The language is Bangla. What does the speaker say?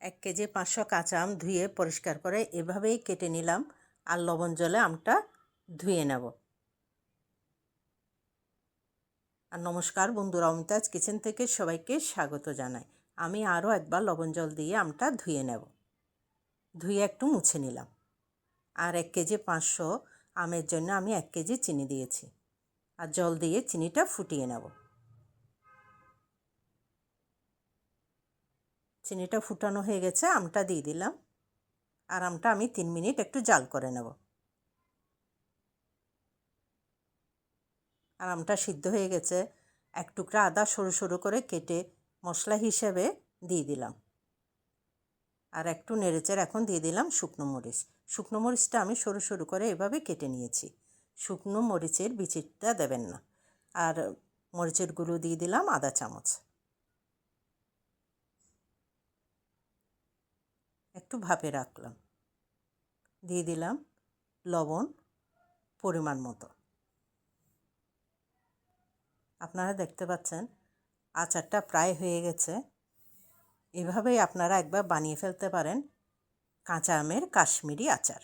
1 কেজি 500 কাঁচা আম ধুয়ে পরিষ্কার করে এভাবেই কেটে নিলাম আর লবণ জলে আমটা ধুয়ে নেব। আর নমস্কার বন্ধুরা, অমিতাজ কিচেন থেকে সবাইকে স্বাগত জানাই। আমি আরও একবার লবণ জল দিয়ে আমটা ধুয়ে নেব। ধুয়ে একটু মুছে নিলাম। আর 1 কেজি 500 আমের জন্য আমি 1 কেজি চিনি দিয়েছি। আর জল দিয়ে চিনিটা ফুটিয়ে নেব। চিনিটা ফুটানো হয়ে গেছে, আমটা দিয়ে দিলাম। আর আমটা আমি 3 মিনিট একটু জাল করে নেব। আর আমটা সিদ্ধ হয়ে গেছে। এক টুকরা আদা সরু সরু করে কেটে মশলা হিসেবে দিয়ে দিলাম। আর একটু নেড়েচেড়ে এখন দিয়ে দিলাম শুকনো মরিচ। শুকনো মরিচটা আমি সরু সরু করে এভাবে কেটে নিয়েছি। শুকনো মরিচের বিচিটা দেবেন না। আর মরিচের গুঁড়ো দিয়ে দিলাম আধা চামচ। একটু ভাপে রাখলাম। দিয়ে দিলাম লবণ পরিমাণ মতো। আপনারা দেখতে পাচ্ছেন আচারটা প্রায় হয়ে গেছে। এভাবেই আপনারা একবার বানিয়ে ফেলতে পারেন কাঁচা আমের কাশ্মীরি আচার।